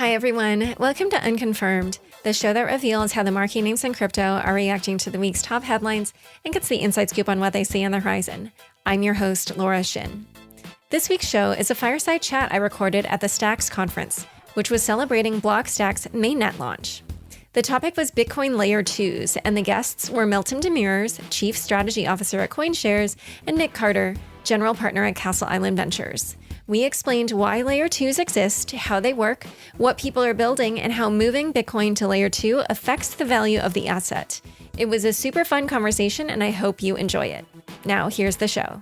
Hi, everyone. Welcome to Unconfirmed, the show that reveals how the marquee names in crypto are reacting to the week's top headlines and gets the inside scoop on what they see on the horizon. I'm your host, Laura Shin. This week's show is a fireside chat I recorded at the Stacks conference, which was celebrating Blockstack's mainnet launch. The topic was Bitcoin Layer 2s, and the guests were Meltem Demirors, Chief Strategy Officer at Coinshares, and Nic Carter, General Partner at Castle Island Ventures. We explained why Layer 2s exist, how they work, what people are building, and how moving Bitcoin to Layer 2 affects the value of the asset. It was a super fun conversation, and I hope you enjoy it. Now, here's the show.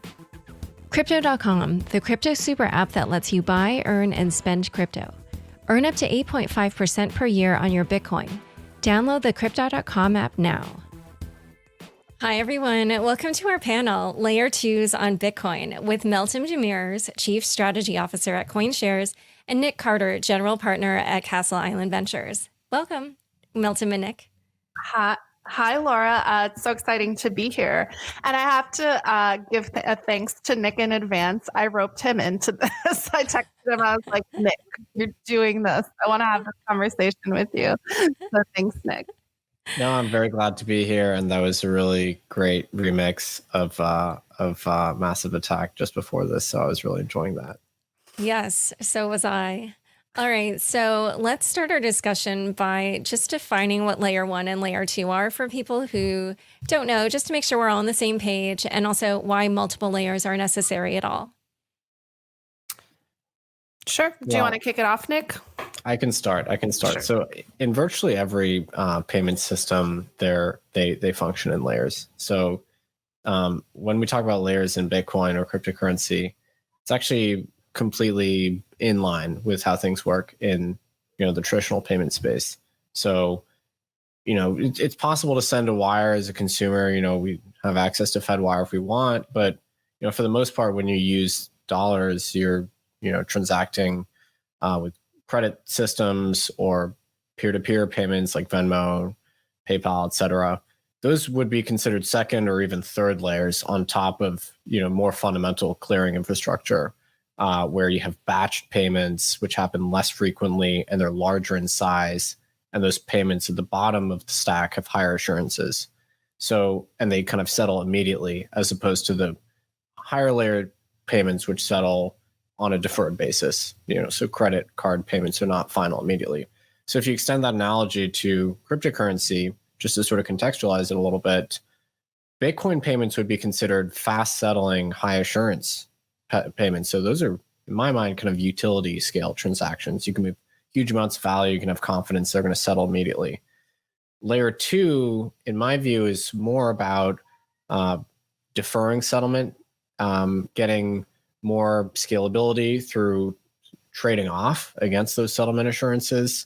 Crypto.com, the crypto super app that lets you buy, earn, and spend crypto. Earn up to 8.5% per year on your Bitcoin. Download the Crypto.com app now. Hi, everyone. Welcome to our panel, Layer 2s on Bitcoin, with Meltem Demirors, Chief Strategy Officer at Coinshares, and Nic Carter, General Partner at Castle Island Ventures. Welcome, Meltem and Nic. Hi, Laura. It's so exciting to be here. And I have to give a thanks to Nic in advance. I roped him into this. I texted him. I was like, Nic, you're doing this. I want to have this conversation with you. So thanks, Nic. No, I'm very glad to be here. And that was a really great remix of Massive Attack just before this. So I was really enjoying that. Yes, so was I. All right, so let's start our discussion by just defining what Layer 1 and Layer 2 are for people who don't know, just to make sure we're all on the same page, and also why multiple layers are necessary at all. Sure. Do you want to kick it off, Nic? I can start. Sure. So in virtually every payment system, they function in layers. So when we talk about layers in Bitcoin or cryptocurrency, it's actually completely in line with how things work in the traditional payment space. So it's possible to send a wire as a consumer. We have access to Fedwire if we want, but for the most part, when you use dollars, you're transacting with credit systems or peer-to-peer payments like Venmo, PayPal, etc. Those would be considered second or even third layers on top of more fundamental clearing infrastructure, where you have batched payments which happen less frequently and they're larger in size, and those payments at the bottom of the stack have higher assurances. So, and they kind of settle immediately, as opposed to the higher layer payments which settle on a deferred basis. So credit card payments are not final immediately. So if you extend that analogy to cryptocurrency, just to sort of contextualize it a little bit, Bitcoin payments would be considered fast settling, high assurance payments. So those are, in my mind, kind of utility scale transactions. You can move huge amounts of value. You can have confidence they're going to settle immediately. Layer 2, in my view, is more about deferring settlement, getting more scalability through trading off against those settlement assurances,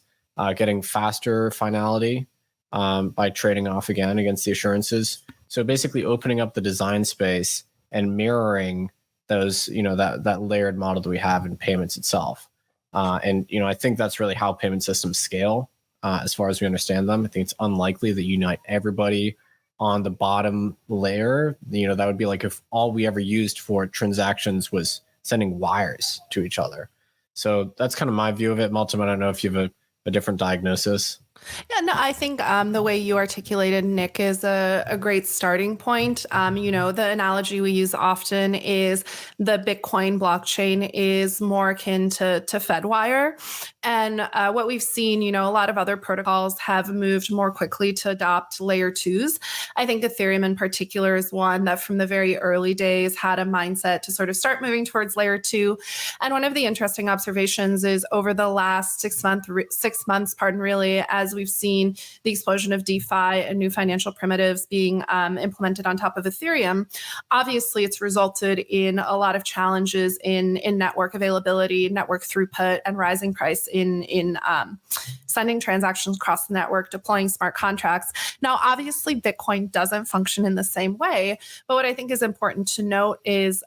getting faster finality by trading off again against the assurances. So basically opening up the design space and mirroring those, that layered model that we have in payments itself. And I think that's really how payment systems scale as far as we understand them. I think it's unlikely that you unite everybody on the bottom layer. That would be like if all we ever used for transactions was sending wires to each other. So that's kind of my view of it. Meltem, I don't know if you have a different diagnosis. Yeah, no, I think the way you articulated, Nic, is a great starting point. The analogy we use often is the Bitcoin blockchain is more akin to Fedwire. And what we've seen, a lot of other protocols have moved more quickly to adopt layer 2s. I think Ethereum in particular is one that from the very early days had a mindset to sort of start moving towards layer 2. And one of the interesting observations is over the last 6 months, as we've seen the explosion of DeFi and new financial primitives being implemented on top of Ethereum, obviously it's resulted in a lot of challenges in network availability, network throughput, and rising price in sending transactions across the network, deploying smart contracts. Now, obviously, Bitcoin doesn't function in the same way, but what I think is important to note is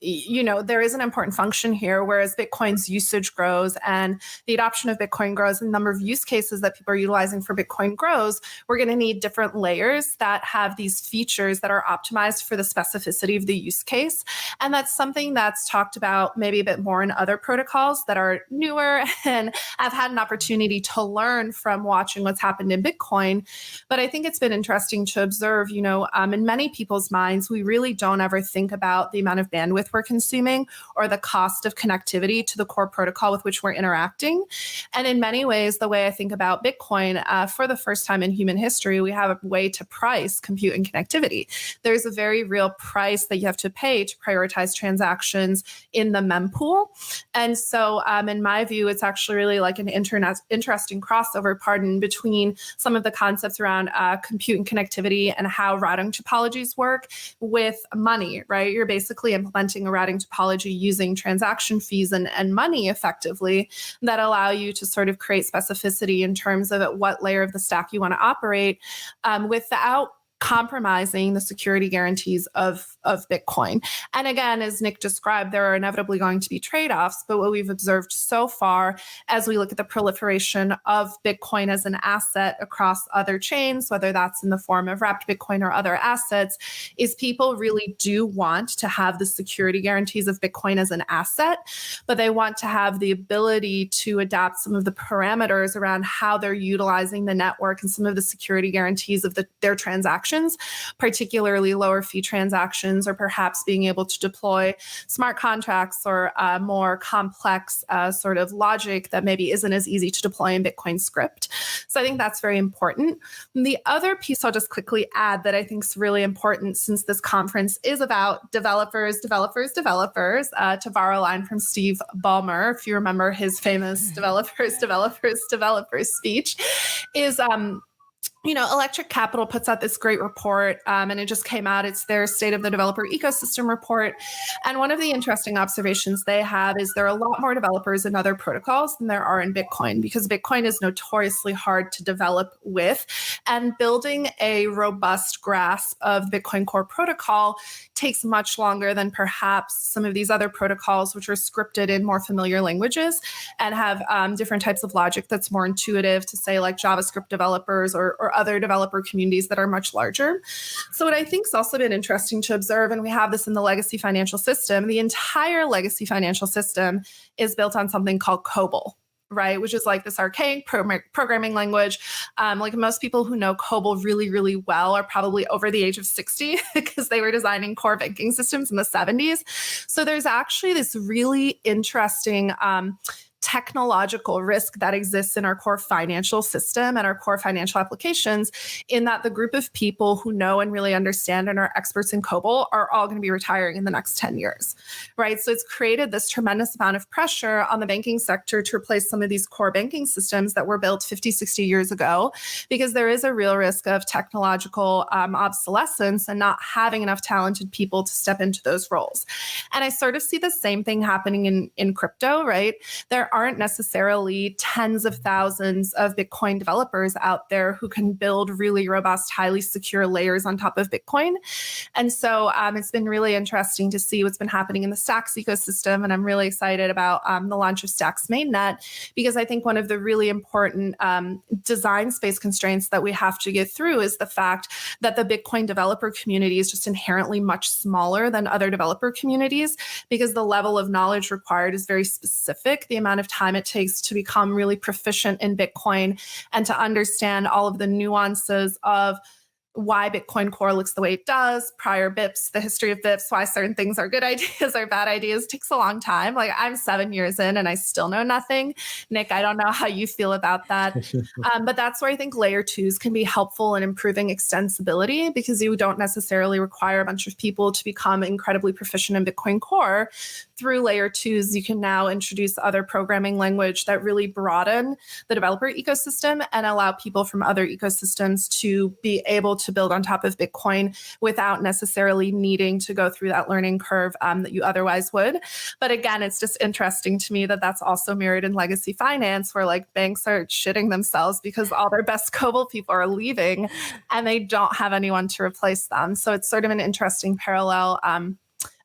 there is an important function here, whereas Bitcoin's usage grows and the adoption of Bitcoin grows and the number of use cases that people are utilizing for Bitcoin grows, we're going to need different layers that have these features that are optimized for the specificity of the use case. And that's something that's talked about maybe a bit more in other protocols that are newer, and I've had an opportunity to learn from watching what's happened in Bitcoin. But I think it's been interesting to observe, in many people's minds, we really don't ever think about the amount of bandwidth we're consuming or the cost of connectivity to the core protocol with which we're interacting. And in many ways, the way I think about Bitcoin, for the first time in human history, we have a way to price compute and connectivity. There's a very real price that you have to pay to prioritize transactions in the mempool. And so in my view, it's actually really like an interesting crossover, between some of the concepts around compute and connectivity and how routing topologies work with money, right? You're basically implementing a routing topology using transaction fees and money effectively that allow you to sort of create specificity in terms of at what layer of the stack you want to operate without compromising the security guarantees of Bitcoin. And again, as Nic described, there are inevitably going to be trade-offs, but what we've observed so far as we look at the proliferation of Bitcoin as an asset across other chains, whether that's in the form of wrapped Bitcoin or other assets, is people really do want to have the security guarantees of Bitcoin as an asset, but they want to have the ability to adapt some of the parameters around how they're utilizing the network and some of the security guarantees of their transactions, particularly lower fee transactions, or perhaps being able to deploy smart contracts or more complex sort of logic that maybe isn't as easy to deploy in Bitcoin script. So I think that's very important. And the other piece I'll just quickly add that I think is really important, since this conference is about developers, to borrow a line from Steve Ballmer, if you remember his famous developers speech, is Electric Capital puts out this great report, and it just came out. It's their State of the Developer Ecosystem report. And one of the interesting observations they have is there are a lot more developers in other protocols than there are in Bitcoin, because Bitcoin is notoriously hard to develop with. And building a robust grasp of Bitcoin core protocol takes much longer than perhaps some of these other protocols, which are scripted in more familiar languages and have different types of logic that's more intuitive to, say, like JavaScript developers or other developer communities that are much larger. So what I think has also been interesting to observe, and we have this in the legacy financial system, the entire legacy financial system is built on something called COBOL, right? Which is like this archaic programming language. Like most people who know COBOL really, really well are probably over the age of 60 because they were designing core banking systems in the 70s. So there's actually this really interesting technological risk that exists in our core financial system and our core financial applications, in that the group of people who know and really understand and are experts in COBOL are all going to be retiring in the next 10 years, right? So it's created this tremendous amount of pressure on the banking sector to replace some of these core banking systems that were built 50, 60 years ago, because there is a real risk of technological obsolescence and not having enough talented people to step into those roles. And I sort of see the same thing happening in crypto, right? There aren't necessarily tens of thousands of Bitcoin developers out there who can build really robust, highly secure layers on top of Bitcoin. And so it's been really interesting to see what's been happening in the Stacks ecosystem. And I'm really excited about the launch of Stacks mainnet, because I think one of the really important design space constraints that we have to get through is the fact that the Bitcoin developer community is just inherently much smaller than other developer communities, because the level of knowledge required is very specific. The amount of time it takes to become really proficient in Bitcoin and to understand all of the nuances of why Bitcoin Core looks the way it does, prior BIPs, the history of BIPs, why certain things are good ideas or bad ideas, takes a long time. Like, I'm 7 years in and I still know nothing. Nic, I don't know how you feel about that. But that's where I think layer twos can be helpful in improving extensibility, because you don't necessarily require a bunch of people to become incredibly proficient in Bitcoin Core. Through layer twos, you can now introduce other programming language that really broaden the developer ecosystem and allow people from other ecosystems to be able to build on top of Bitcoin without necessarily needing to go through that learning curve that you otherwise would. But again, it's just interesting to me that that's also mirrored in legacy finance, where like banks are shitting themselves because all their best COBOL people are leaving and they don't have anyone to replace them. So it's sort of an interesting parallel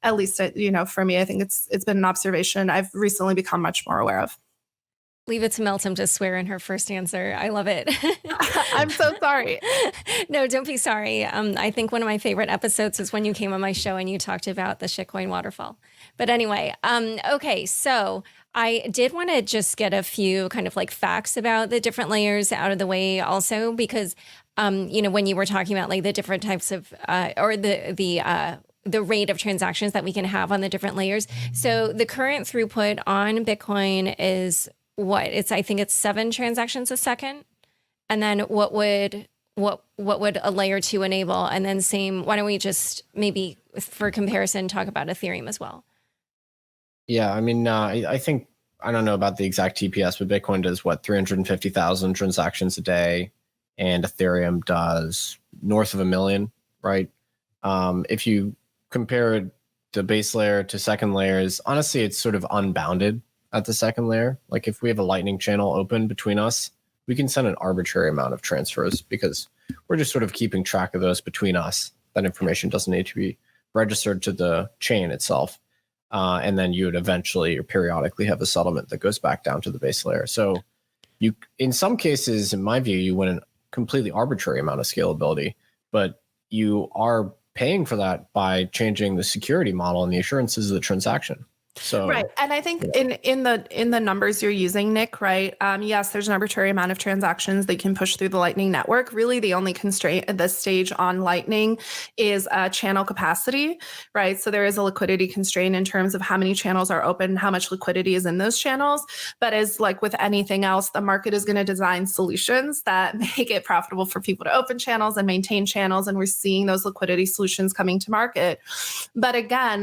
at least, for me, I think it's been an observation I've recently become much more aware of. Leave it to Meltem to swear in her first answer. I love it. I'm so sorry. No, don't be sorry. I think one of my favorite episodes was when you came on my show and you talked about the shitcoin waterfall. But anyway, okay, so I did want to just get a few kind of like facts about the different layers out of the way also, because, when you were talking about like the different types of, or the rate of transactions that we can have on the different layers. So the current throughput on Bitcoin is I think it's 7 transactions a second. And then what would a layer 2 enable? And then same, why don't we just maybe for comparison talk about Ethereum as well? Yeah, I mean, I think, I don't know about the exact TPS, but Bitcoin does 350,000 transactions a day, and Ethereum does north of 1 million, right? If you compare the base layer to second layers, honestly, it's sort of unbounded at the second layer. Like if we have a Lightning channel open between us, we can send an arbitrary amount of transfers because we're just sort of keeping track of those between us. That information doesn't need to be registered to the chain itself. And then you would eventually or periodically have a settlement that goes back down to the base layer. So you, in some cases, in my view, you win a completely arbitrary amount of scalability, but you are paying for that by changing the security model and the assurances of the transaction. So right, and I think in the numbers you're using, Nick, right? Yes, there's an arbitrary amount of transactions they can push through the Lightning Network. Really, the only constraint at this stage on Lightning is channel capacity, right? So there is a liquidity constraint in terms of how many channels are open, how much liquidity is in those channels. But as like with anything else, the market is going to design solutions that make it profitable for people to open channels and maintain channels, and we're seeing those liquidity solutions coming to market. But again,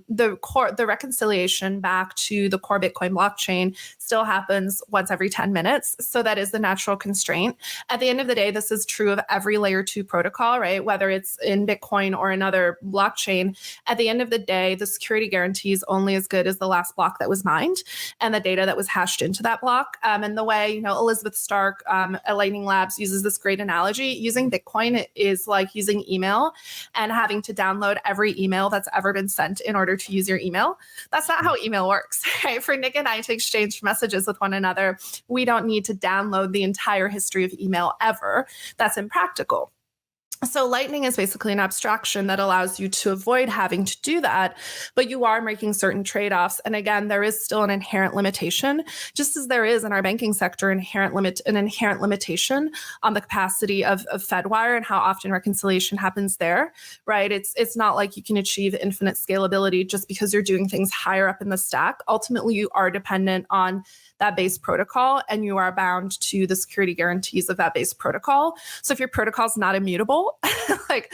the reconciliation back to the core Bitcoin blockchain still happens once every 10 minutes. So that is the natural constraint. At the end of the day, this is true of every layer 2 protocol, right? Whether it's in Bitcoin or another blockchain, at the end of the day, the security guarantee is only as good as the last block that was mined and the data that was hashed into that block. And the way, Elizabeth Stark at Lightning Labs uses this great analogy, using Bitcoin is like using email and having to download every email that's ever been sent in order to use your email. That's not how email works, right? For Nick and I to exchange messages with one another, we don't need to download the entire history of email ever. That's impractical. So Lightning is basically an abstraction that allows you to avoid having to do that, but you are making certain trade-offs. And again, there is still an inherent limitation, just as there is in our banking sector an inherent limitation on the capacity of Fedwire and how often reconciliation happens there, right? It's not like you can achieve infinite scalability just because you're doing things higher up in the stack. Ultimately, you are dependent on that base protocol, and you are bound to the security guarantees of that base protocol. So if your protocol is not immutable, like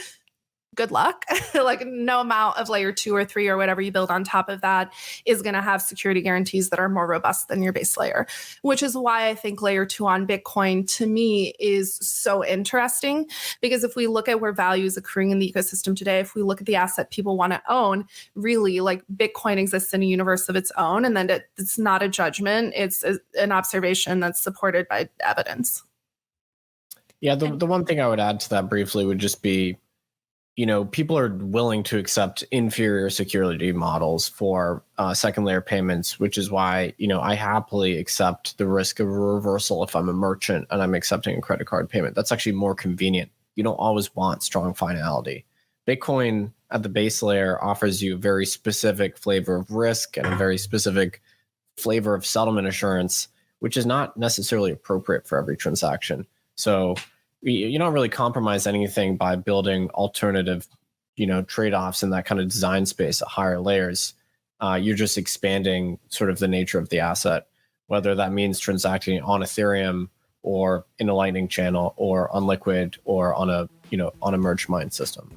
good luck. Like no amount of layer 2 or 3 or whatever you build on top of that is going to have security guarantees that are more robust than your base layer, which is why I think layer 2 on Bitcoin to me is so interesting, because if we look at where value is accruing in the ecosystem today, if we look at the asset people want to own, really like Bitcoin exists in a universe of its own. And then it's not a judgment. It's an observation that's supported by evidence. Yeah, the one thing I would add to that briefly would just be, people are willing to accept inferior security models for second layer payments, which is why, I happily accept the risk of a reversal if I'm a merchant and I'm accepting a credit card payment. That's actually more convenient. You don't always want strong finality. Bitcoin at the base layer offers you a very specific flavor of risk and a very specific flavor of settlement assurance, which is not necessarily appropriate for every transaction. So you don't really compromise anything by building alternative, trade-offs in that kind of design space at higher layers. You're just expanding sort of the nature of the asset, whether that means transacting on Ethereum or in a Lightning channel or on Liquid or on a merged mine system.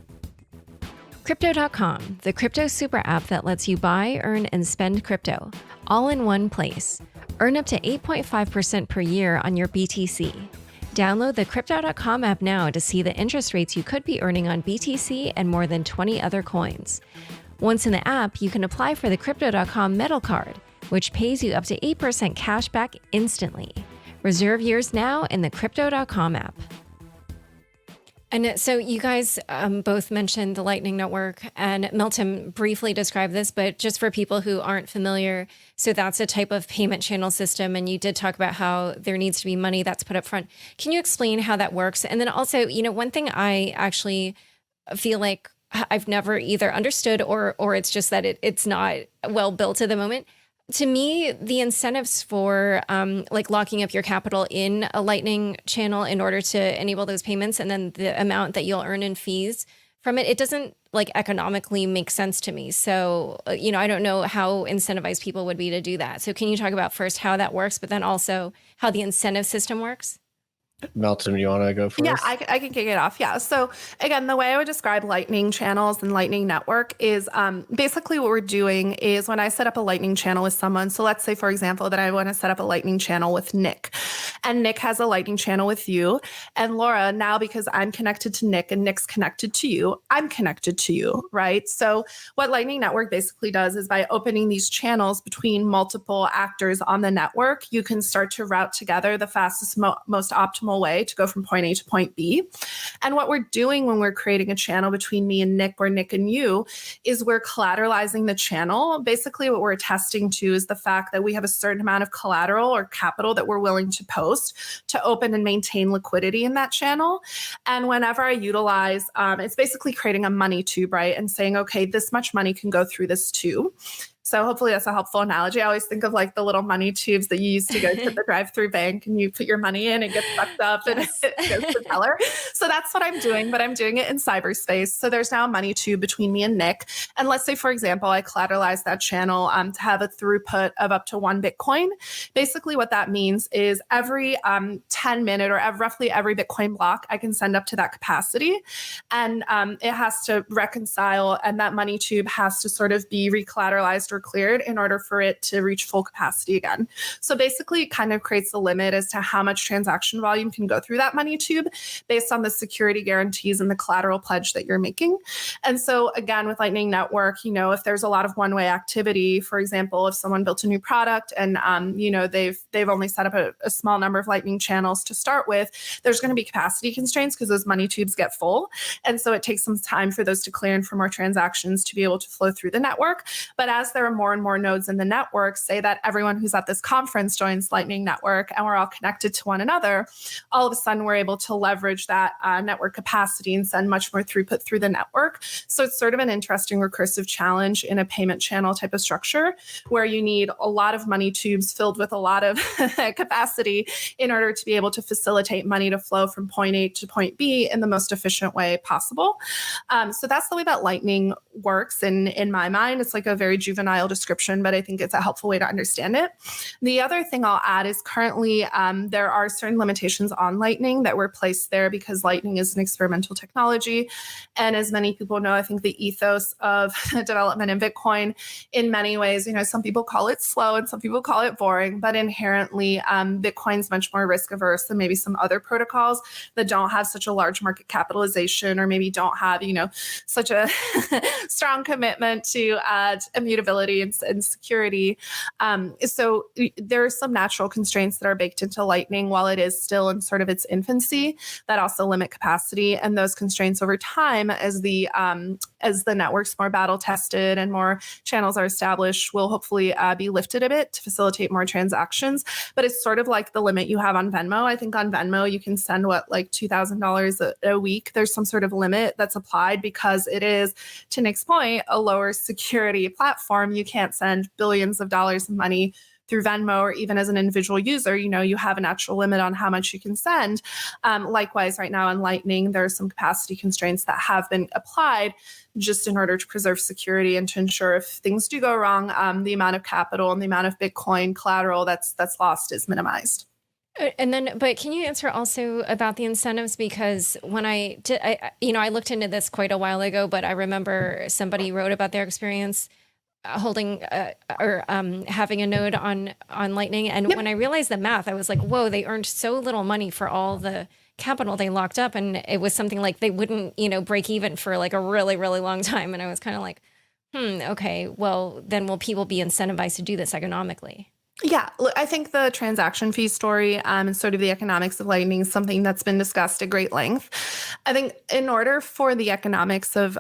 Crypto.com, the crypto super app that lets you buy, earn, and spend crypto, all in one place. Earn up to 8.5% per year on your BTC. Download the Crypto.com app now to see the interest rates you could be earning on BTC and more than 20 other coins. Once in the app, you can apply for the Crypto.com Metal Card, which pays you up to 8% cash back instantly. Reserve yours now in the Crypto.com app. And so you guys both mentioned the Lightning Network, and Meltem briefly described this, but just for people who aren't familiar, so that's a type of payment channel system. And you did talk about how there needs to be money that's put up front. Can you explain how that works? And then also, one thing I actually feel like I've never either understood or it's just that it's not well built at the moment. To me, the incentives for like locking up your capital in a Lightning channel in order to enable those payments, and then the amount that you'll earn in fees from it, it doesn't like economically make sense to me. So, I don't know how incentivized people would be to do that. So can you talk about first how that works, but then also how the incentive system works? Meltem, you want to go first? Yeah, I can kick it off. Yeah. So again, the way I would describe Lightning channels and Lightning Network is basically what we're doing is when I set up a Lightning channel with someone. So let's say, for example, that I want to set up a Lightning channel with Nic, and Nic has a Lightning channel with you. And Laura, now because I'm connected to Nic and Nic's connected to you, I'm connected to you, right? So what Lightning Network basically does is by opening these channels between multiple actors on the network, you can start to route together the fastest, most optimal way to go from point A to point B. And what we're doing when we're creating a channel between me and Nic or Nic and you is we're collateralizing the channel. Basically, what we're attesting to is the fact that we have a certain amount of collateral or capital that we're willing to post to open and maintain liquidity in that channel. And whenever I utilize, it's basically creating a money tube, right? And saying, okay, this much money can go through this tube. So hopefully that's a helpful analogy. I always think of like the little money tubes that you used to go to the drive-through bank and you put your money in, it gets sucked up and it goes to the teller. So that's what I'm doing, but I'm doing it in cyberspace. So there's now a money tube between me and Nic. And let's say, for example, I collateralize that channel to have a throughput of up to 1 Bitcoin. Basically what that means is every 10-minute or roughly every Bitcoin block, I can send up to that capacity. And it has to reconcile, and that money tube has to sort of be recollateralized or cleared in order for it to reach full capacity again. So basically it kind of creates a limit as to how much transaction volume can go through that money tube based on the security guarantees and the collateral pledge that you're making. And so again, with Lightning Network, if there's a lot of one-way activity, for example, if someone built a new product and they've only set up a small number of Lightning channels to start with, there's going to be capacity constraints because those money tubes get full. And so it takes some time for those to clear and for more transactions to be able to flow through the network. But as there are more and more nodes in the network, say that everyone who's at this conference joins Lightning Network and we're all connected to one another, all of a sudden we're able to leverage that network capacity and send much more throughput through the network. So it's sort of an interesting recursive challenge in a payment channel type of structure where you need a lot of money tubes filled with a lot of capacity in order to be able to facilitate money to flow from point A to point B in the most efficient way possible. So that's the way that Lightning works in my mind. It's like a very juvenile description, but I think it's a helpful way to understand it. The other thing I'll add is currently there are certain limitations on Lightning that were placed there because Lightning is an experimental technology. And as many people know, I think the ethos of development in Bitcoin in many ways, some people call it slow and some people call it boring, but inherently Bitcoin's much more risk averse than maybe some other protocols that don't have such a large market capitalization or maybe don't have, such a strong commitment to immutability and security. So there are some natural constraints that are baked into Lightning while it is still in sort of its infancy that also limit capacity. And those constraints over time, as the network's more battle tested and more channels are established, will hopefully be lifted a bit to facilitate more transactions. But it's sort of like the limit you have on Venmo. I think on Venmo, you can send like $2,000 a week. There's some sort of limit that's applied because it is, to Nic's point, a lower security platform. You can't send billions of dollars of money through Venmo, or even as an individual user, you have a natural limit on how much you can send. Likewise, right now in Lightning, there are some capacity constraints that have been applied just in order to preserve security and to ensure if things do go wrong, the amount of capital and the amount of Bitcoin collateral that's lost is minimized. And then, but can you answer also about the incentives? Because when I did, I looked into this quite a while ago, but I remember somebody wrote about their experience holding or having a node on Lightning. And when I realized the math, I was like, whoa, they earned so little money for all the capital they locked up. And it was something like they wouldn't, break even for like a really, really long time. And I was kind of like, okay, well, then will people be incentivized to do this economically? Yeah, look, I think the transaction fee story and sort of the economics of Lightning is something that's been discussed at great length. I think in order for the economics of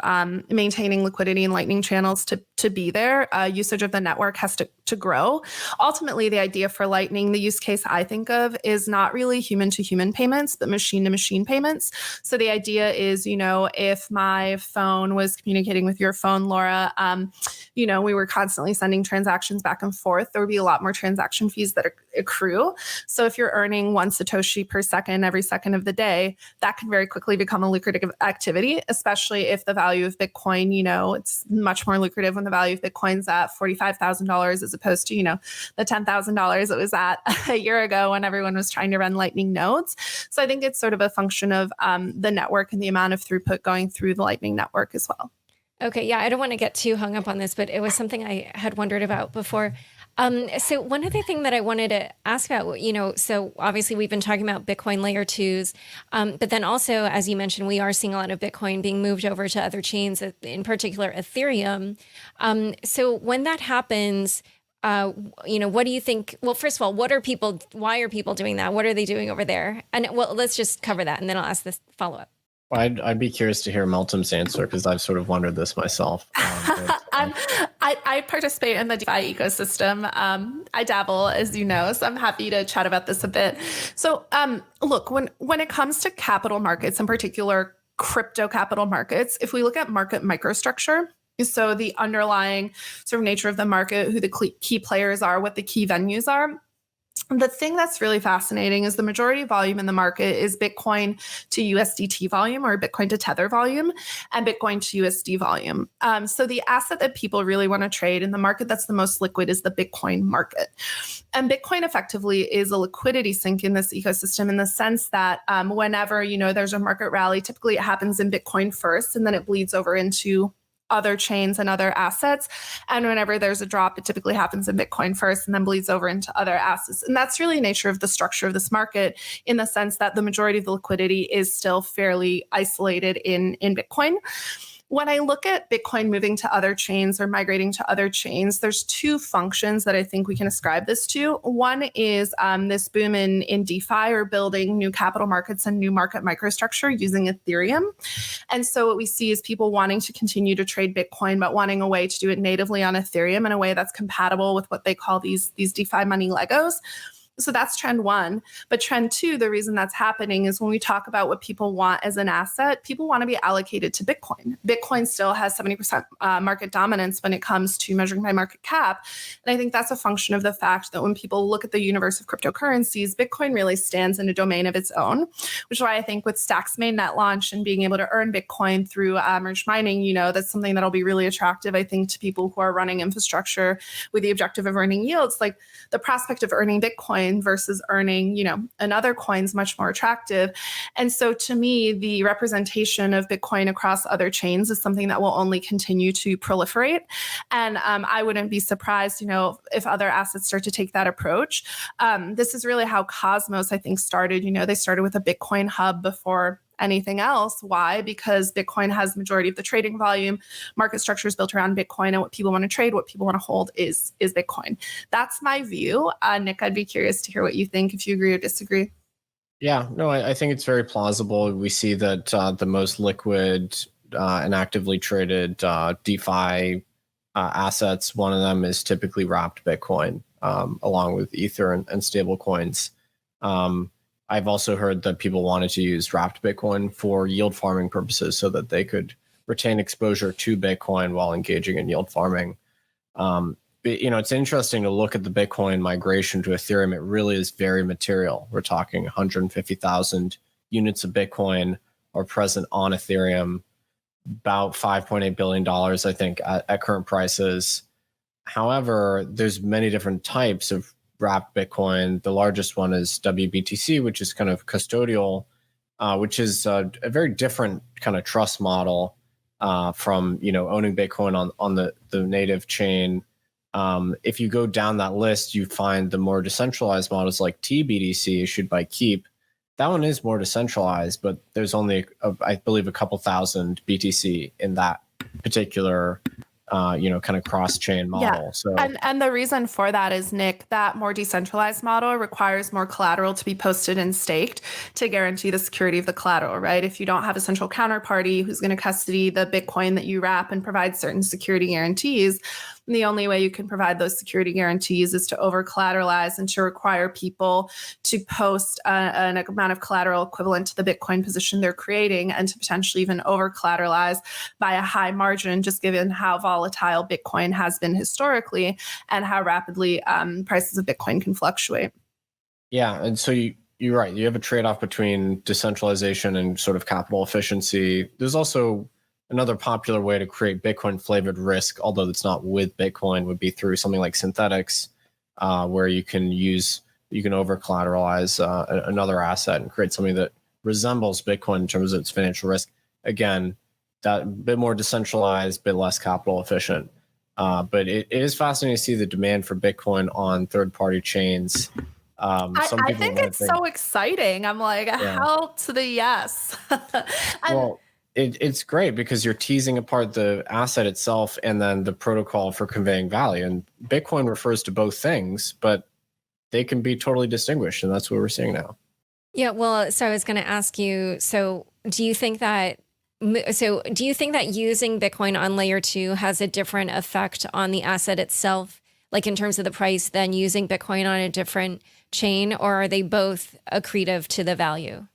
maintaining liquidity in Lightning channels to be there, usage of the network has to grow. Ultimately, the idea for Lightning, the use case I think of is not really human-to-human payments, but machine-to-machine payments. So the idea is, if my phone was communicating with your phone, Laura, we were constantly sending transactions back and forth, there would be a lot more transaction fees that accrue. So if you're earning 1 Satoshi per second every second of the day, that can very quickly become a lucrative activity, especially if the value of Bitcoin, it's much more lucrative when the value of Bitcoin's at $45,000 as opposed to, the $10,000 it was at a year ago when everyone was trying to run Lightning nodes. So I think it's sort of a function of the network and the amount of throughput going through the Lightning network as well. Okay, yeah, I don't want to get too hung up on this, but it was something I had wondered about before. So one other thing that I wanted to ask about, so obviously we've been talking about Bitcoin layer twos, but then also, as you mentioned, we are seeing a lot of Bitcoin being moved over to other chains, in particular Ethereum. So when that happens, what do you think? Well, first of all, why are people doing that? What are they doing over there? And well, let's just cover that and then I'll ask this follow-up. I'd be curious to hear Meltem's answer because I've sort of wondered this myself. I participate in the DeFi ecosystem. I dabble, as you know, so I'm happy to chat about this a bit. So look, when it comes to capital markets, in particular crypto capital markets, if we look at market microstructure, so the underlying sort of nature of the market, who the key players are, what the key venues are, the thing that's really fascinating is the majority of volume in the market is Bitcoin to USDT volume or Bitcoin to Tether volume and Bitcoin to USD volume. So the asset that people really want to trade in the market that's the most liquid is the Bitcoin market. And Bitcoin effectively is a liquidity sink in this ecosystem in the sense that whenever, there's a market rally, typically it happens in Bitcoin first and then it bleeds over into other chains and other assets. And whenever there's a drop, it typically happens in Bitcoin first and then bleeds over into other assets. And that's really the nature of the structure of this market in the sense that the majority of the liquidity is still fairly isolated in Bitcoin. When I look at Bitcoin moving to other chains or migrating to other chains, there's two functions that I think we can ascribe this to. One is this boom in DeFi or building new capital markets and new market microstructure using Ethereum. And so what we see is people wanting to continue to trade Bitcoin, but wanting a way to do it natively on Ethereum in a way that's compatible with what they call these DeFi money Legos. So that's trend one. But trend two, the reason that's happening is when we talk about what people want as an asset, people want to be allocated to Bitcoin. Bitcoin still has 70% market dominance when it comes to measuring by market cap. And I think that's a function of the fact that when people look at the universe of cryptocurrencies, Bitcoin really stands in a domain of its own, which is why I think with Stack's mainnet launch and being able to earn Bitcoin through merge mining, that's something that'll be really attractive, I think, to people who are running infrastructure with the objective of earning yields. Like the prospect of earning Bitcoin versus earning, another coin's much more attractive. And so to me, the representation of Bitcoin across other chains is something that will only continue to proliferate. And I wouldn't be surprised, if other assets start to take that approach. This is really how Cosmos, I think, started. They started with a Bitcoin hub before anything else. Why? Because Bitcoin has the majority of the trading volume. Market structure is built around Bitcoin, and what people want to trade, what people want to hold is Bitcoin. That's my view. Nic, I'd be curious to hear what you think, if you agree or disagree. Yeah, no, I think it's very plausible. We see that the most liquid and actively traded DeFi assets, one of them is typically wrapped Bitcoin, along with Ether and stable coins. I've also heard that people wanted to use wrapped Bitcoin for yield farming purposes so that they could retain exposure to Bitcoin while engaging in yield farming. But, it's interesting to look at the Bitcoin migration to Ethereum. It really is very material. We're talking 150,000 units of Bitcoin are present on Ethereum, about $5.8 billion, I think, at current prices. However, there's many different types of wrapped Bitcoin. The largest one is WBTC, which is kind of custodial, which is a very different kind of trust model from owning Bitcoin on the native chain. If you go down that list, you find the more decentralized models like TBDC issued by Keep. That one is more decentralized, but there's only I believe a couple thousand BTC in that particular kind of cross-chain model. So and the reason for that is, Nick, that more decentralized model requires more collateral to be posted and staked to guarantee the security of the collateral, right? If you don't have a central counterparty who's going to custody the Bitcoin that you wrap and provide certain security guarantees, the only way you can provide those security guarantees is to over collateralize and to require people to post an amount of collateral equivalent to the Bitcoin position they're creating, and to potentially even over collateralize by a high margin, just given how volatile Bitcoin has been historically and how rapidly prices of Bitcoin can fluctuate. Yeah. And so you're right. You have a trade-off between decentralization and sort of capital efficiency. There's also another popular way to create Bitcoin flavored risk, although it's not with Bitcoin, would be through something like synthetics, where you can over collateralize another asset and create something that resembles Bitcoin in terms of its financial risk. Again, that bit more decentralized, bit less capital efficient. But it is fascinating to see the demand for Bitcoin on third-party chains. I think it's so exciting. I'm like, hell to the yes. Well, it's great because you're teasing apart the asset itself and then the protocol for conveying value. And Bitcoin refers to both things, but they can be totally distinguished. And that's what we're seeing now. Yeah, well, so I was going to ask you, do you think that using Bitcoin on layer 2 has a different effect on the asset itself, like in terms of the price, than using Bitcoin on a different chain, or are they both accretive to the value?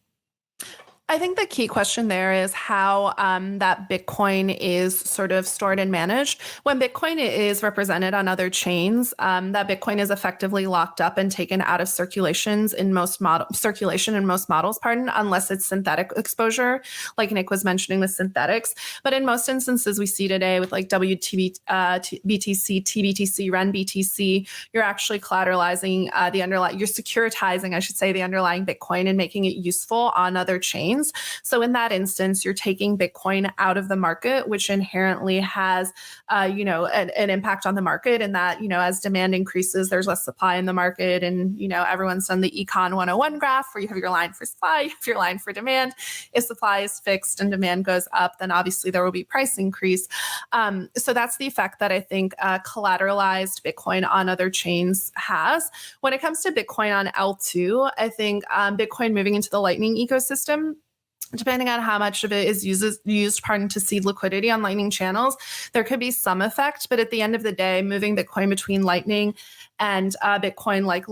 I think the key question there is how that Bitcoin is sort of stored and managed. When Bitcoin is represented on other chains, that Bitcoin is effectively locked up and taken out of circulation in most models, unless it's synthetic exposure, like Nick was mentioning with synthetics. But in most instances we see today with like BTC, TBTC, REN BTC, you're actually collateralizing you're securitizing, I should say, the underlying Bitcoin and making it useful on other chains. So in that instance, you're taking Bitcoin out of the market, which inherently has, an impact on the market. And that, as demand increases, there's less supply in the market. And, everyone's done the Econ 101 graph where you have your line for supply, you have your line for demand. If supply is fixed and demand goes up, then obviously there will be price increase. So that's the effect that I think collateralized Bitcoin on other chains has. When it comes to Bitcoin on L2, I think Bitcoin moving into the Lightning ecosystem, depending on how much of it is used to seed liquidity on Lightning channels, there could be some effect. But at the end of the day, moving Bitcoin between Lightning and Bitcoin like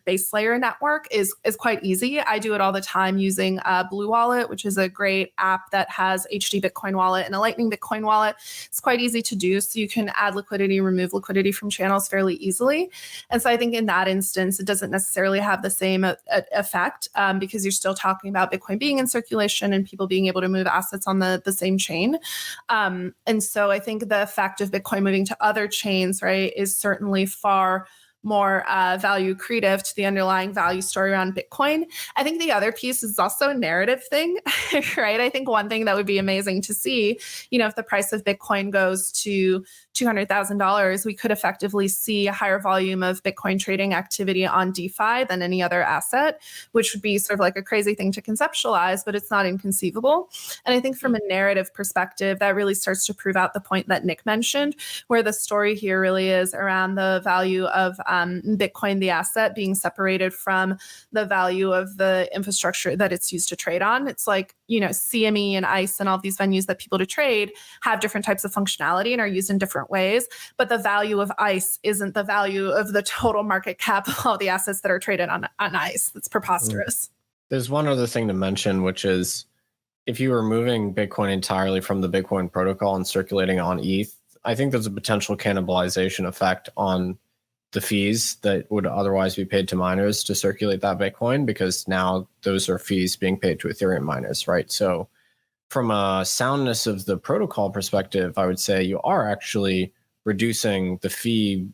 base layer network is quite easy. I do it all the time using Blue Wallet, which is a great app that has HD Bitcoin wallet and a Lightning Bitcoin wallet. It's quite easy to do. So you can add liquidity, remove liquidity from channels fairly easily. And so I think in that instance, it doesn't necessarily have the same effect because you're still talking about Bitcoin being in circulation and people being able to move assets on the same chain. And so I think the effect of Bitcoin moving to other chains, right, is certainly far more value accretive to the underlying value story around Bitcoin. I think the other piece is also a narrative thing, right? I think one thing that would be amazing to see, if the price of Bitcoin goes to $200,000, we could effectively see a higher volume of Bitcoin trading activity on DeFi than any other asset, which would be sort of like a crazy thing to conceptualize, but it's not inconceivable. And I think from a narrative perspective, that really starts to prove out the point that Nick mentioned, where the story here really is around the value of Bitcoin, the asset, being separated from the value of the infrastructure that it's used to trade on. It's like, CME and ICE and all of these venues that people to trade have different types of functionality and are used in different ways. But the value of ICE isn't the value of the total market cap of all the assets that are traded on ICE. That's preposterous. There's one other thing to mention, which is if you were moving Bitcoin entirely from the Bitcoin protocol and circulating on ETH, I think there's a potential cannibalization effect on the fees that would otherwise be paid to miners to circulate that Bitcoin, because now those are fees being paid to Ethereum miners, right? So from a soundness of the protocol perspective, I would say you are actually reducing the fee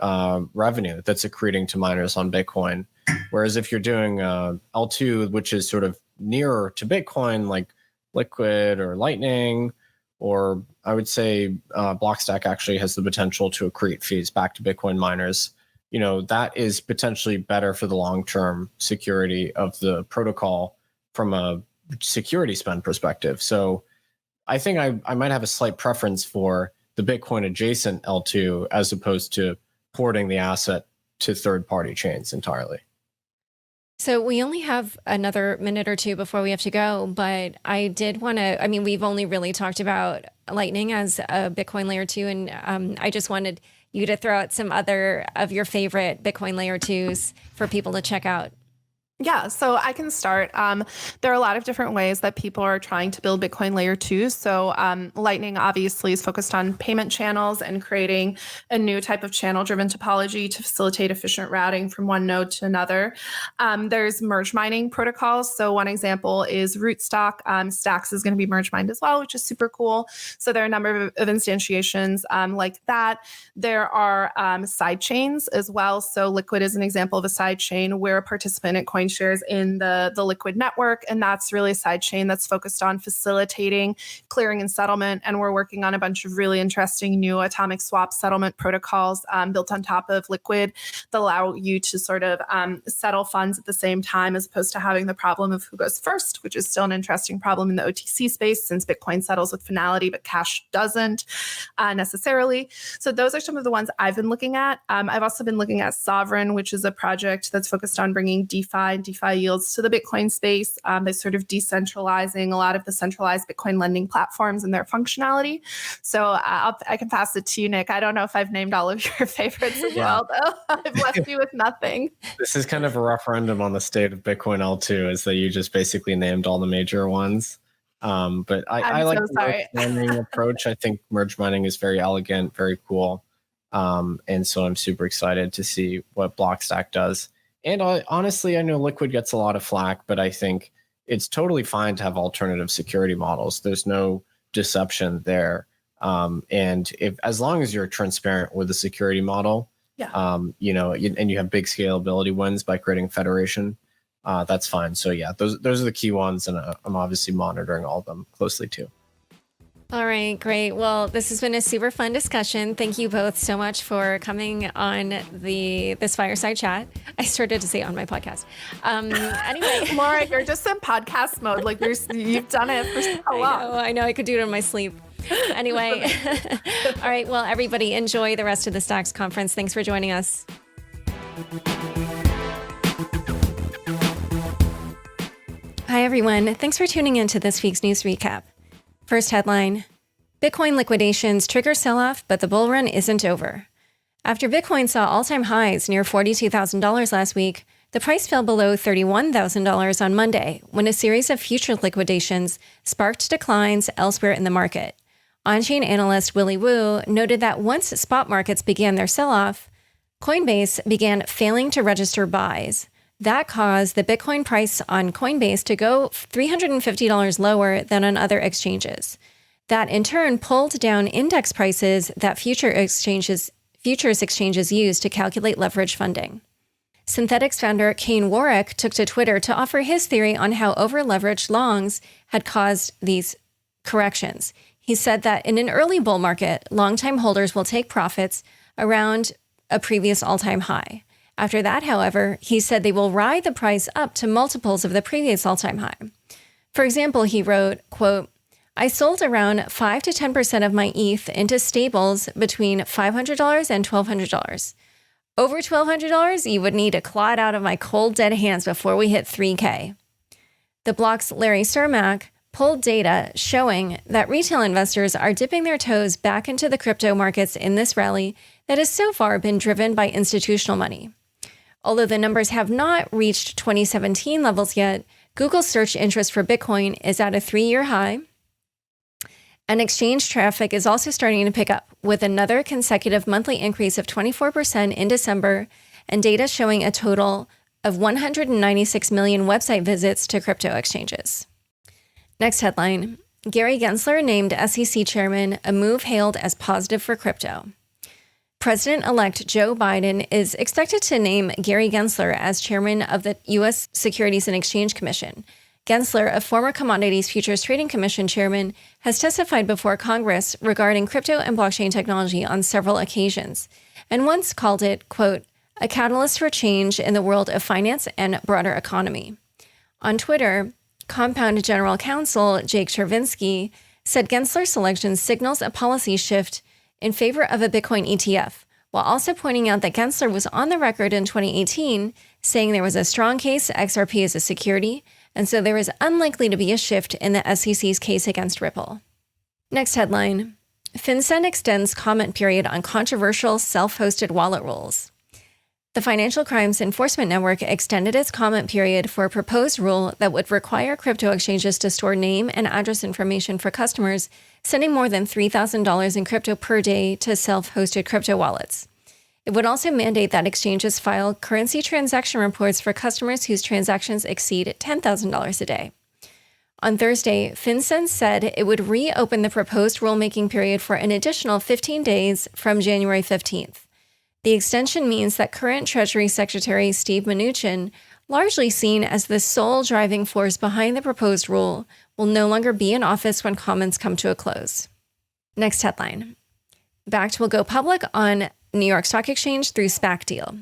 revenue that's accreting to miners on Bitcoin. Whereas if you're doing L2, which is sort of nearer to Bitcoin, like Liquid or Lightning, or I would say Blockstack actually has the potential to accrete fees back to Bitcoin miners. That is potentially better for the long-term security of the protocol from a security spend perspective. So I think I might have a slight preference for the Bitcoin adjacent L2 as opposed to porting the asset to third-party chains entirely. So we only have another minute or two before we have to go, but I did want to, I mean, we've only really talked about Lightning as a Bitcoin layer 2, and I just wanted you to throw out some other of your favorite Bitcoin layer 2s for people to check out. Yeah, so I can start. There are a lot of different ways that people are trying to build Bitcoin layer 2. So Lightning obviously is focused on payment channels and creating a new type of channel-driven topology to facilitate efficient routing from one node to another. There's merge mining protocols. So one example is Rootstock. Stacks is going to be merge mined as well, which is super cool. So there are a number of instantiations like that. There are side chains as well. So Liquid is an example of a side chain. We're a participant at Coinshares in the Liquid network, and that's really a side chain that's focused on facilitating clearing and settlement. And we're working on a bunch of really interesting new atomic swap settlement protocols built on top of Liquid that allow you to sort of settle funds at the same time, as opposed to having the problem of who goes first, which is still an interesting problem in the OTC space since Bitcoin settles with finality, but cash doesn't necessarily. So those are some of the ones I've been looking at. I've also been looking at Sovereign, which is a project that's focused on bringing DeFi yields to the Bitcoin space. They're sort of decentralizing a lot of the centralized Bitcoin lending platforms and their functionality. So I can pass it to you, Nick. I don't know if I've named all of your favorites as well, though. I've left you with nothing. This is kind of a referendum on the state of Bitcoin L2, is that you just basically named all the major ones. But I like the merge mining approach. I think merge mining is very elegant, very cool. And so I'm super excited to see what Blockstack does. And honestly, I know Liquid gets a lot of flack, but I think it's totally fine to have alternative security models. There's no deception there. And as long as you're transparent with the security model, and you have big scalability wins by creating a federation, that's fine. So yeah, those are the key ones, and I'm obviously monitoring all of them closely too. All right, great. Well, this has been a super fun discussion. Thank you both so much for coming on this fireside chat. I started to say on my podcast. Anyway, Laura, you're just in podcast mode. Like you've done it for so long. I know. I could do it in my sleep. Anyway, all right. Well, everybody, enjoy the rest of the Stacks conference. Thanks for joining us. Hi, everyone. Thanks for tuning in to this week's news recap. First headline, Bitcoin liquidations trigger sell-off, but the bull run isn't over. After Bitcoin saw all-time highs near $42,000 last week, the price fell below $31,000 on Monday when a series of future liquidations sparked declines elsewhere in the market. On-chain analyst Willy Woo noted that once spot markets began their sell-off, Coinbase began failing to register buys. That caused the Bitcoin price on Coinbase to go $350 lower than on other exchanges. That in turn pulled down index prices that futures exchanges use to calculate leverage funding. Synthetics founder Kane Warwick took to Twitter to offer his theory on how over-leveraged longs had caused these corrections. He said that in an early bull market, long-time holders will take profits around a previous all-time high. After that, however, he said they will ride the price up to multiples of the previous all-time high. For example, he wrote, quote, I sold around 5 to 10% of my ETH into stables between $500 and $1,200. Over $1,200, you would need to claw it out of my cold, dead hands before we hit 3K. The block's Larry Cermak pulled data showing that retail investors are dipping their toes back into the crypto markets in this rally that has so far been driven by institutional money. Although the numbers have not reached 2017 levels yet, Google's search interest for Bitcoin is at a 3-year high, and exchange traffic is also starting to pick up, with another consecutive monthly increase of 24% in December, and data showing a total of 196 million website visits to crypto exchanges. Next headline, Gary Gensler named SEC chairman, a move hailed as positive for crypto. President-elect Joe Biden is expected to name Gary Gensler as chairman of the U.S. Securities and Exchange Commission. Gensler, a former Commodities Futures Trading Commission chairman, has testified before Congress regarding crypto and blockchain technology on several occasions, and once called it, quote, a catalyst for change in the world of finance and broader economy. On Twitter, Compound General Counsel Jake Chervinsky said Gensler's selection signals a policy shift in favor of a Bitcoin ETF, while also pointing out that Gensler was on the record in 2018 saying there was a strong case XRP as a security, and so there is unlikely to be a shift in the SEC's case against Ripple. Next headline, FinCEN extends comment period on controversial self-hosted wallet rules. The Financial Crimes Enforcement Network extended its comment period for a proposed rule that would require crypto exchanges to store name and address information for customers sending more than $3,000 in crypto per day to self-hosted crypto wallets. It would also mandate that exchanges file currency transaction reports for customers whose transactions exceed $10,000 a day. On Thursday, FinCEN said it would reopen the proposed rulemaking period for an additional 15 days from January 15th. The extension means that current Treasury Secretary Steve Mnuchin, largely seen as the sole driving force behind the proposed rule, will no longer be in office when comments come to a close. Next headline. Bakkt will go public on New York Stock Exchange through SPAC deal.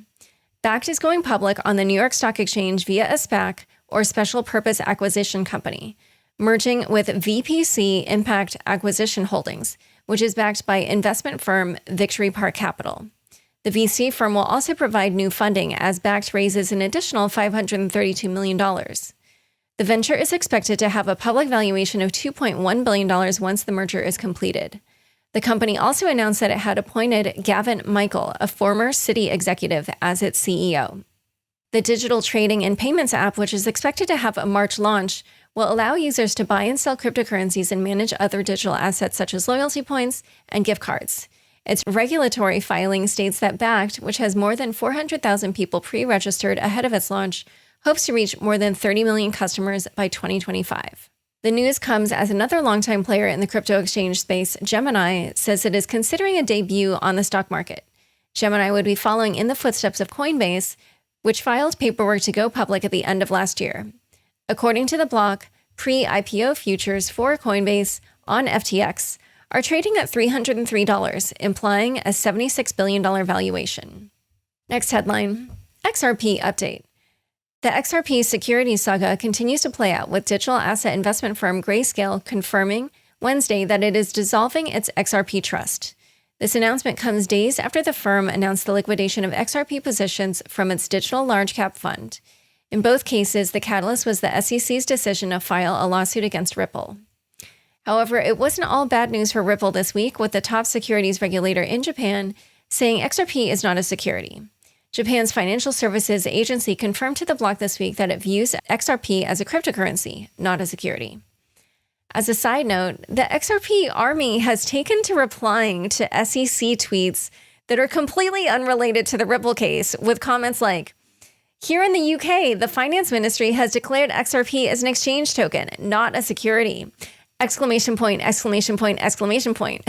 Bakkt is going public on the New York Stock Exchange via a SPAC, or Special Purpose Acquisition Company, merging with VPC Impact Acquisition Holdings, which is backed by investment firm Victory Park Capital. The VC firm will also provide new funding as Bakkt raises an additional $532 million. The venture is expected to have a public valuation of $2.1 billion once the merger is completed. The company also announced that it had appointed Gavin Michael, a former Citi executive, as its CEO. The digital trading and payments app, which is expected to have a March launch, will allow users to buy and sell cryptocurrencies and manage other digital assets such as loyalty points and gift cards. Its regulatory filing states that Bakkt, which has more than 400,000 people pre-registered ahead of its launch, hopes to reach more than 30 million customers by 2025. The news comes as another longtime player in the crypto exchange space, Gemini, says it is considering a debut on the stock market. Gemini would be following in the footsteps of Coinbase, which filed paperwork to go public at the end of last year. According to the block, pre-IPO futures for Coinbase on FTX are trading at $303, implying a $76 billion valuation. Next headline, XRP update. The XRP securities saga continues to play out, with digital asset investment firm Grayscale confirming Wednesday that it is dissolving its XRP trust. This announcement comes days after the firm announced the liquidation of XRP positions from its digital large cap fund. In both cases, the catalyst was the SEC's decision to file a lawsuit against Ripple. However, it wasn't all bad news for Ripple this week, with the top securities regulator in Japan saying XRP is not a security. Japan's financial services agency confirmed to the block this week that it views XRP as a cryptocurrency, not a security. As a side note, the XRP army has taken to replying to SEC tweets that are completely unrelated to the Ripple case, with comments like, "Here in the UK, the finance ministry has declared XRP as an exchange token, not a security. Exclamation point, exclamation point, exclamation point."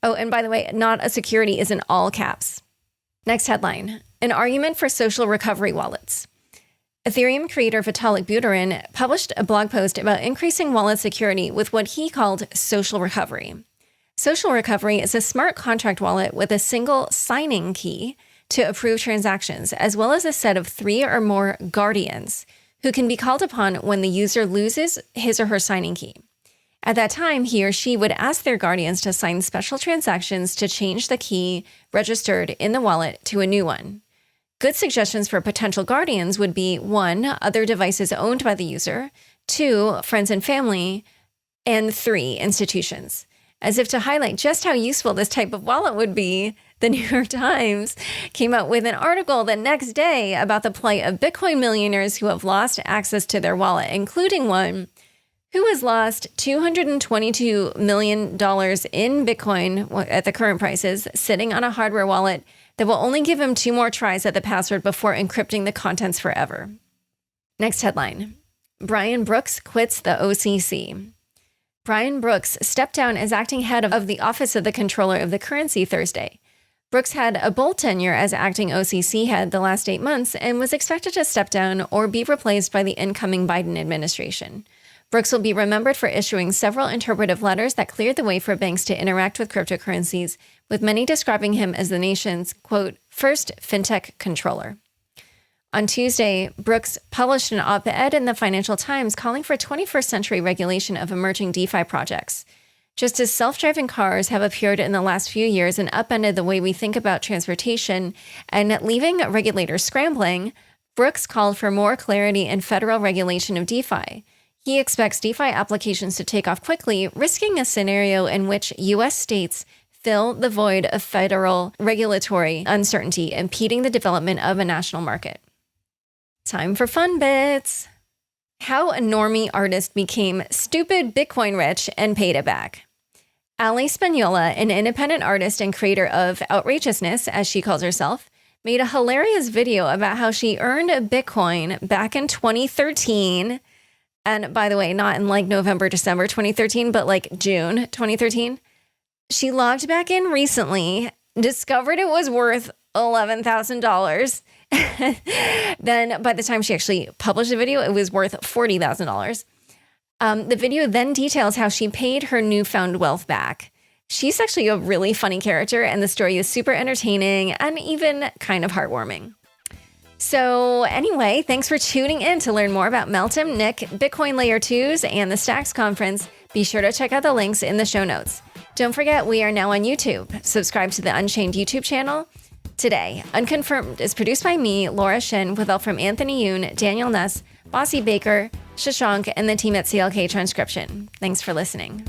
Oh, and by the way, not a security is in all caps. Next headline, an argument for social recovery wallets. Ethereum creator Vitalik Buterin published a blog post about increasing wallet security with what he called social recovery. Social recovery is a smart contract wallet with a single signing key to approve transactions, as well as a set of 3 or more guardians who can be called upon when the user loses his or her signing key. At that time, he or she would ask their guardians to sign special transactions to change the key registered in the wallet to a new one. Good suggestions for potential guardians would be 1, other devices owned by the user, 2, friends and family, and 3, institutions. As if to highlight just how useful this type of wallet would be, the New York Times came out with an article the next day about the plight of Bitcoin millionaires who have lost access to their wallet, including one who has lost $222 million in Bitcoin at the current prices, sitting on a hardware wallet that will only give him 2 more tries at the password before encrypting the contents forever. Next headline, Brian Brooks quits the OCC. Brian Brooks stepped down as acting head of the Office of the Controller of the Currency Thursday. Brooks had a bold tenure as acting OCC head the last 8 months and was expected to step down or be replaced by the incoming Biden administration. Brooks will be remembered for issuing several interpretive letters that cleared the way for banks to interact with cryptocurrencies, with many describing him as the nation's, quote, first fintech controller. On Tuesday, Brooks published an op-ed in the Financial Times calling for 21st century regulation of emerging DeFi projects. Just as self-driving cars have appeared in the last few years and upended the way we think about transportation and leaving regulators scrambling, Brooks called for more clarity in federal regulation of DeFi. He expects DeFi applications to take off quickly, risking a scenario in which U.S. states fill the void of federal regulatory uncertainty, impeding the development of a national market. Time for fun bits. How a normie artist became stupid Bitcoin rich and paid it back. Ali Spagnola, an independent artist and creator of outrageousness, as she calls herself, made a hilarious video about how she earned a Bitcoin back in 2013. And by the way, not in like November, December 2013, but like June 2013. She logged back in recently, discovered it was worth $11,000. Then by the time she actually published the video, it was worth $40,000. The video then details how she paid her newfound wealth back. She's actually a really funny character, and the story is super entertaining and even kind of heartwarming. So anyway, thanks for tuning in to learn more about Meltem, Nic, Bitcoin Layer 2s, and the Stacks Conference. Be sure to check out the links in the show notes. Don't forget, we are now on YouTube. Subscribe to the Unchained YouTube channel today. Unconfirmed is produced by me, Laura Shin, with help from Anthony Yoon, Daniel Ness, Bossy Baker, Shashank, and the team at CLK Transcription. Thanks for listening.